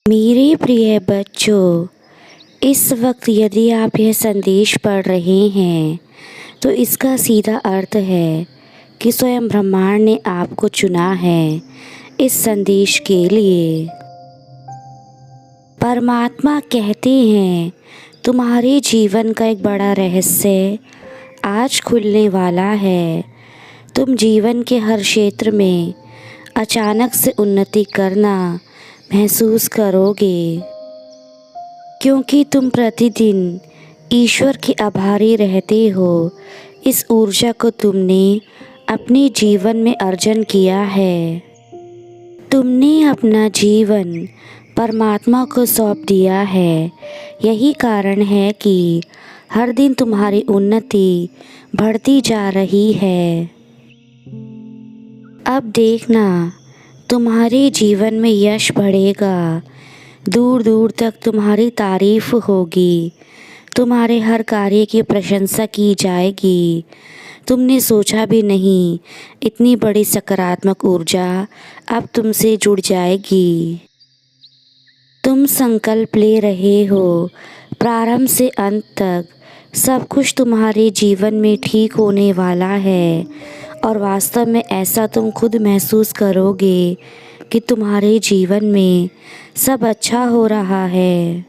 मेरे प्रिय बच्चों, इस वक्त यदि आप यह संदेश पढ़ रहे हैं तो इसका सीधा अर्थ है कि स्वयं ब्रह्मांड ने आपको चुना है इस संदेश के लिए। परमात्मा कहते हैं तुम्हारे जीवन का एक बड़ा रहस्य आज खुलने वाला है। तुम जीवन के हर क्षेत्र में अचानक से उन्नति करना महसूस करोगे, क्योंकि तुम प्रतिदिन ईश्वर के आभारी रहते हो। इस ऊर्जा को तुमने अपने जीवन में अर्जन किया है। तुमने अपना जीवन परमात्मा को सौंप दिया है। यही कारण है कि हर दिन तुम्हारी उन्नति बढ़ती जा रही है। अब देखना, तुम्हारे जीवन में यश बढ़ेगा। दूर दूर तक तुम्हारी तारीफ होगी। तुम्हारे हर कार्य की प्रशंसा की जाएगी। तुमने सोचा भी नहीं, इतनी बड़ी सकारात्मक ऊर्जा अब तुमसे जुड़ जाएगी। तुम संकल्प ले रहे हो, प्रारंभ से अंत तक सब कुछ तुम्हारे जीवन में ठीक होने वाला है, और वास्तव में ऐसा तुम खुद महसूस करोगे कि तुम्हारे जीवन में सब अच्छा हो रहा है।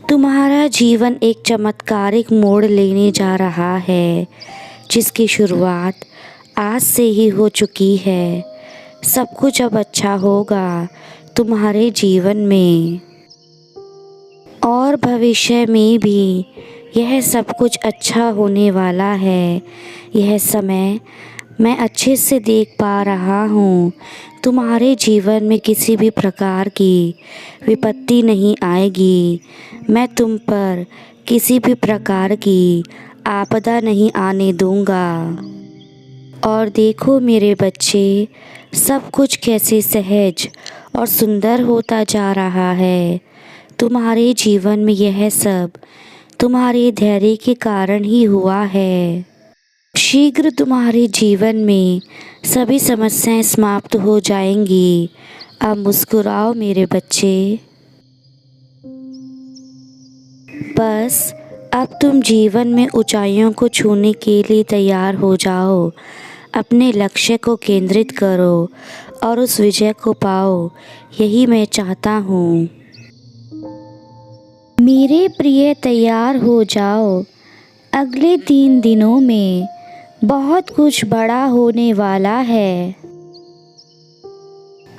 तुम्हारा जीवन एक चमत्कारिक मोड़ लेने जा रहा है, जिसकी शुरुआत आज से ही हो चुकी है। सब कुछ अब अच्छा होगा तुम्हारे जीवन में, और भविष्य में भी यह सब कुछ अच्छा होने वाला है। यह समय मैं अच्छे से देख पा रहा हूँ। तुम्हारे जीवन में किसी भी प्रकार की विपत्ति नहीं आएगी। मैं तुम पर किसी भी प्रकार की आपदा नहीं आने दूँगा। और देखो मेरे बच्चे, सब कुछ कैसे सहज और सुंदर होता जा रहा है। तुम्हारे जीवन में यह सब तुम्हारे धैर्य के कारण ही हुआ है। शीघ्र तुम्हारे जीवन में सभी समस्याएं समाप्त हो जाएंगी। अब मुस्कुराओ मेरे बच्चे। बस अब तुम जीवन में ऊंचाइयों को छूने के लिए तैयार हो जाओ। अपने लक्ष्य को केंद्रित करो और उस विजय को पाओ। यही मैं चाहता हूँ। मेरे प्रिय, तैयार हो जाओ। अगले 3 दिनों में बहुत कुछ बड़ा होने वाला है।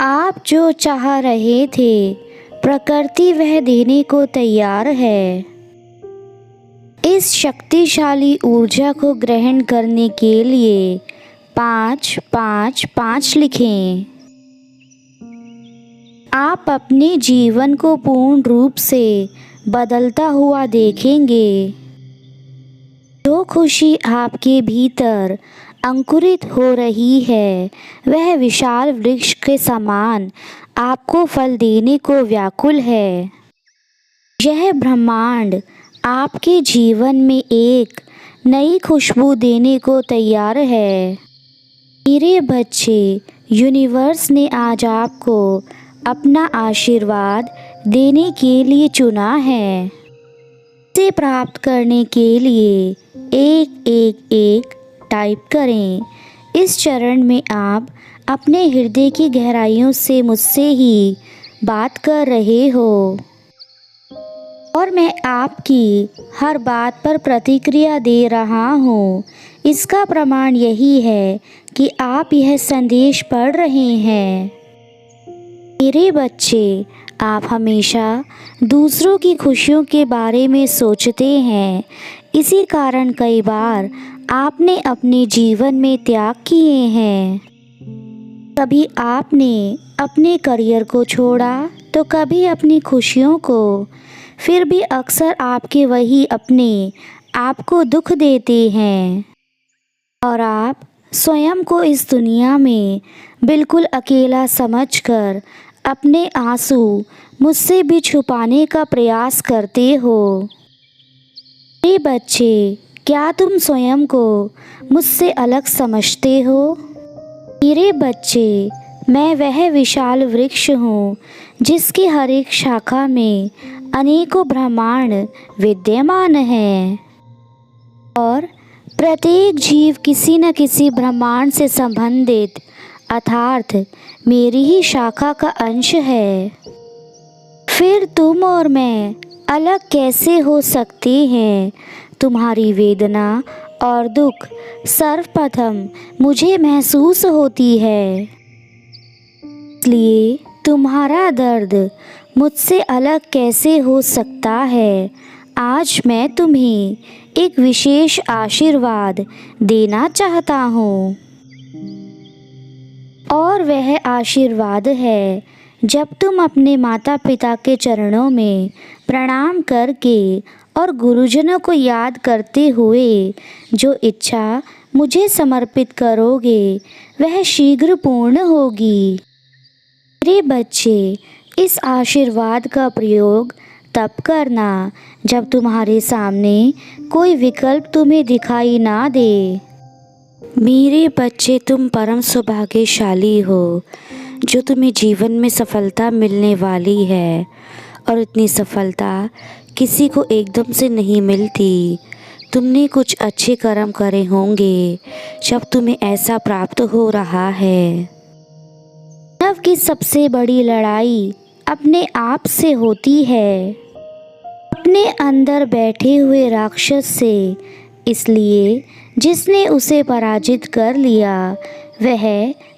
आप जो चाह रहे थे, प्रकृति वह देने को तैयार है। इस शक्तिशाली ऊर्जा को ग्रहण करने के लिए 5 5 5 लिखें। आप अपने जीवन को पूर्ण रूप से बदलता हुआ देखेंगे। जो खुशी आपके भीतर अंकुरित हो रही है, वह विशाल वृक्ष के समान आपको फल देने को व्याकुल है। यह ब्रह्मांड आपके जीवन में एक नई खुशबू देने को तैयार है। मेरे बच्चे, यूनिवर्स ने आज आपको अपना आशीर्वाद देने के लिए चुना है। इसे प्राप्त करने के लिए 111 टाइप करें। इस चरण में आप अपने हृदय की गहराइयों से मुझसे ही बात कर रहे हो, और मैं आपकी हर बात पर प्रतिक्रिया दे रहा हूँ। इसका प्रमाण यही है कि आप यह संदेश पढ़ रहे हैं। मेरे बच्चे, आप हमेशा दूसरों की खुशियों के बारे में सोचते हैं। इसी कारण कई बार आपने अपने जीवन में त्याग किए हैं। कभी आपने अपने करियर को छोड़ा, तो कभी अपनी खुशियों को। फिर भी अक्सर आपके वही अपने आप को दुख देते हैं, और आप स्वयं को इस दुनिया में बिल्कुल अकेला समझकर अपने आंसू मुझसे भी छुपाने का प्रयास करते हो। मेरे बच्चे, क्या तुम स्वयं को मुझसे अलग समझते हो? मेरे बच्चे, मैं वह विशाल वृक्ष हूँ जिसकी हर एक शाखा में अनेकों ब्रह्मांड विद्यमान हैं और प्रत्येक जीव किसी न किसी ब्रह्मांड से संबंधित अर्थात मेरी ही शाखा का अंश है। फिर तुम और मैं अलग कैसे हो सकते हैं? तुम्हारी वेदना और दुख सर्वप्रथम मुझे महसूस होती है, इसलिए तुम्हारा दर्द मुझसे अलग कैसे हो सकता है? आज मैं तुम्हें एक विशेष आशीर्वाद देना चाहता हूँ और वह आशीर्वाद है, जब तुम अपने माता पिता के चरणों में प्रणाम करके और गुरुजनों को याद करते हुए जो इच्छा मुझे समर्पित करोगे वह शीघ्र पूर्ण होगी। मेरे बच्चे, इस आशीर्वाद का प्रयोग तब करना जब तुम्हारे सामने कोई विकल्प तुम्हें दिखाई ना दे। मेरे बच्चे, तुम परम सौभाग्यशाली हो जो तुम्हें जीवन में सफलता मिलने वाली है और इतनी सफलता किसी को एकदम से नहीं मिलती। तुमने कुछ अच्छे कर्म करे होंगे जब तुम्हें ऐसा प्राप्त हो रहा है। मानव की सबसे बड़ी लड़ाई अपने आप से होती है, अपने अंदर बैठे हुए राक्षस से। इसलिए जिसने उसे पराजित कर लिया वह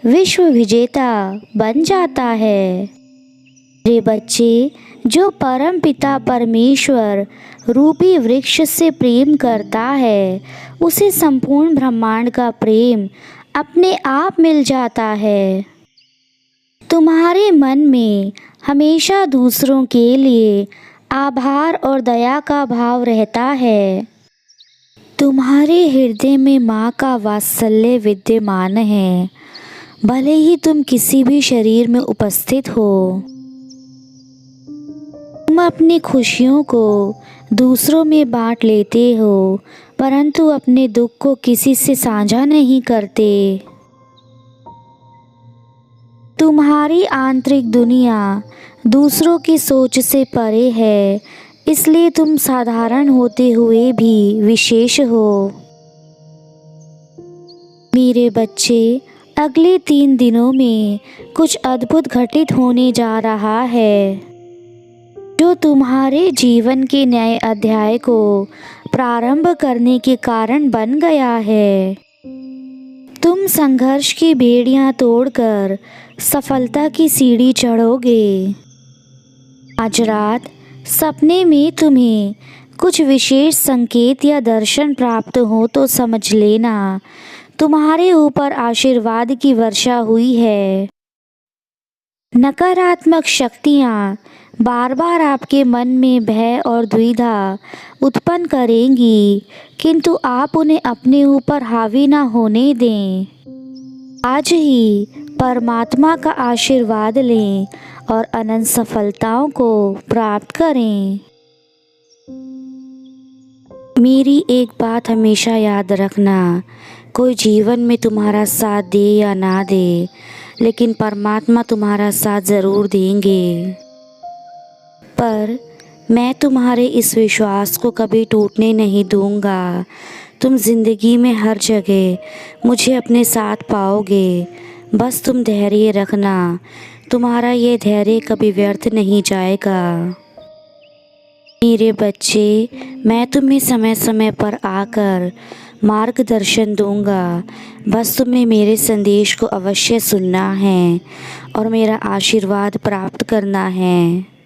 विश्व विजेता बन जाता है। मेरे बच्चे, जो परम पिता परमेश्वर रूपी वृक्ष से प्रेम करता है उसे संपूर्ण ब्रह्मांड का प्रेम अपने आप मिल जाता है। तुम्हारे मन में हमेशा दूसरों के लिए आभार और दया का भाव रहता है। तुम्हारे हृदय में माँ का वात्सल्य विद्यमान है, भले ही तुम किसी भी शरीर में उपस्थित हो। तुम अपनी खुशियों को दूसरों में बांट लेते हो, परंतु अपने दुख को किसी से साझा नहीं करते। तुम्हारी आंतरिक दुनिया दूसरों की सोच से परे है, इसलिए तुम साधारण होते हुए भी विशेष हो। मेरे बच्चे, अगले 3 दिनों में कुछ अद्भुत घटित होने जा रहा है जो तुम्हारे जीवन के नए अध्याय को प्रारंभ करने के कारण बन गया है। तुम संघर्ष की बेड़ियां तोड़कर सफलता की सीढ़ी चढ़ोगे। आज रात सपने में तुम्हें कुछ विशेष संकेत या दर्शन प्राप्त हो तो समझ लेना तुम्हारे ऊपर आशीर्वाद की वर्षा हुई है। नकारात्मक शक्तियाँ बार बार आपके मन में भय और द्विधा उत्पन्न करेंगी, किंतु आप उन्हें अपने ऊपर हावी ना होने दें। आज ही परमात्मा का आशीर्वाद लें और अनंत सफलताओं को प्राप्त करें। मेरी एक बात हमेशा याद रखना, कोई जीवन में तुम्हारा साथ दे या ना दे, लेकिन परमात्मा तुम्हारा साथ ज़रूर देंगे। पर मैं तुम्हारे इस विश्वास को कभी टूटने नहीं दूंगा। तुम ज़िंदगी में हर जगह मुझे अपने साथ पाओगे, बस तुम धैर्य रखना। तुम्हारा ये धैर्य कभी व्यर्थ नहीं जाएगा। मेरे बच्चे, मैं तुम्हें समय समय पर आकर मार्गदर्शन दूंगा, बस तुम्हें मेरे संदेश को अवश्य सुनना है और मेरा आशीर्वाद प्राप्त करना है।